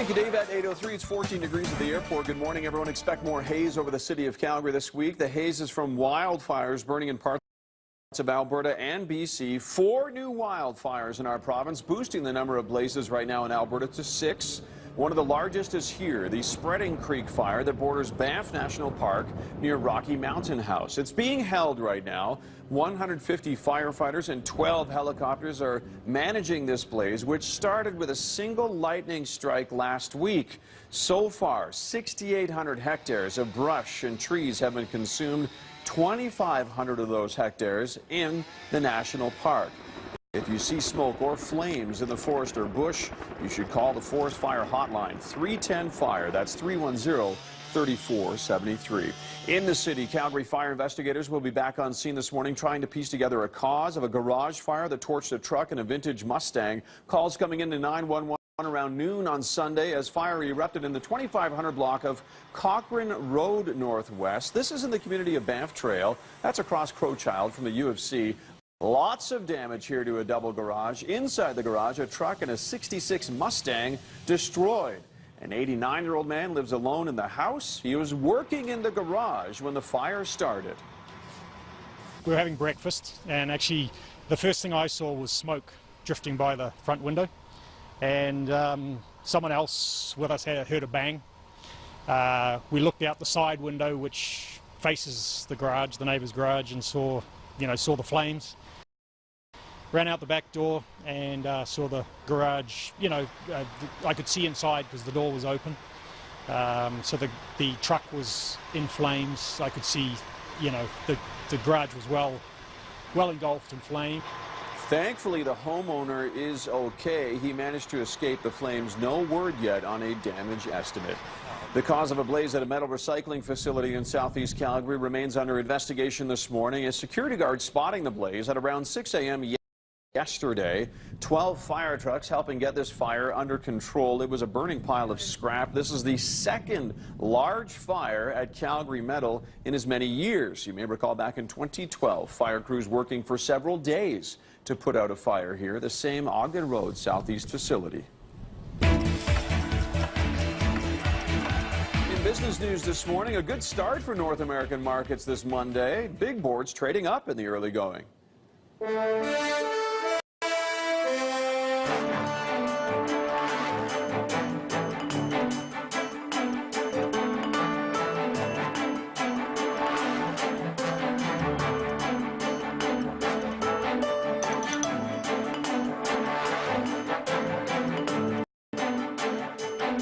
Thank you, Dave. At 8:03, it's 14 degrees at the airport. Good morning, everyone. Expect more haze over the city of Calgary this week. The haze is from wildfires burning in parts of Alberta and BC. 4 new wildfires in our province, boosting the number of blazes right now in Alberta to 6. One of the largest is here, the Spreading Creek fire that borders Banff National Park near Rocky Mountain House. It's being held right now. 150 firefighters and 12 helicopters are managing this blaze, which started with a single lightning strike last week. So far, 6,800 hectares of brush and trees have been consumed, 2,500 of those hectares in the national park. If you see smoke or flames in the forest or bush, you should call the Forest Fire Hotline, 310-FIRE. That's 310-3473. In the city, Calgary fire investigators will be back on scene this morning trying to piece together a cause of a garage fire that torched a truck and a vintage Mustang. Calls coming into 911 around noon on Sunday as fire erupted in the 2500 block of Cochrane Road Northwest. This is in the community of Banff Trail. That's across Crowchild from the U of C. Lots of damage here to a double garage. Inside the garage, a truck and a 66 Mustang destroyed. An 89-year-old man lives alone in the house. He was working in the garage when the fire started. We were having breakfast, and actually the first thing I saw was smoke drifting by the front window. And someone else with us heard a bang. We looked out the side window, which faces the garage, the neighbour's garage, and saw the flames. Ran out the back door and saw the garage. I could see inside because the door was open. So the truck was in flames. I could see, the garage was well engulfed in flame. Thankfully, the homeowner is okay. He managed to escape the flames. No word yet on a damage estimate. The cause of a blaze at a metal recycling facility in southeast Calgary remains under investigation this morning. A security guard spotting the blaze at around 6 a.m. yesterday. 12 fire trucks helping get this fire under control. It was a burning pile of scrap. This is the second large fire at Calgary Metal in as many years. You may recall back in 2012, fire crews working for several days to put out a fire here, the same Ogden Road Southeast facility. Business news this morning, a good start for North American markets this Monday. Big boards trading up in the early going.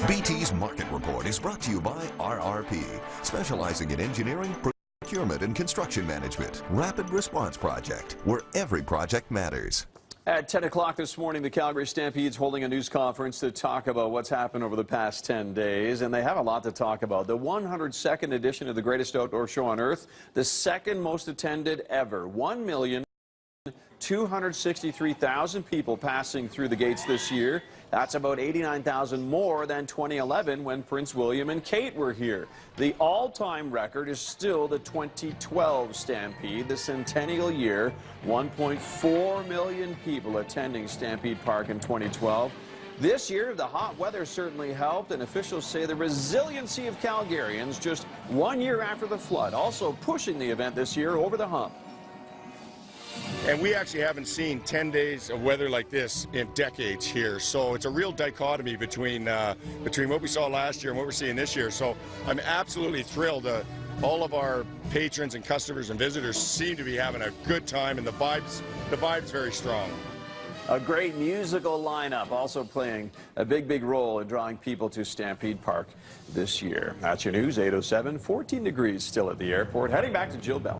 BT's Market Report is brought to you by RRP, specializing in engineering, procurement, and construction management. Rapid Response Project, where every project matters. At 10 o'clock this morning, the Calgary Stampede's holding a news conference to talk about what's happened over the past 10 days, and they have a lot to talk about. The 102nd edition of the greatest outdoor show on earth, the second most attended ever. 1,263,000 people passing through the gates this year. That's about 89,000 more than 2011 when Prince William and Kate were here. The all-time record is still the 2012 Stampede, the centennial year. 1.4 million people attending Stampede Park in 2012. This year, the hot weather certainly helped, and officials say the resiliency of Calgarians just 1 year after the flood, also pushing the event this year over the hump. And we actually haven't seen 10 days of weather like this in decades here. So it's a real dichotomy between what we saw last year and what we're seeing this year. So I'm absolutely thrilled. All of our patrons and customers and visitors seem to be having a good time, and the vibe's very strong. A great musical lineup also playing a big role in drawing people to Stampede Park this year. That's your news, 8:07, 14 degrees still at the airport. Heading back to Jill Bell.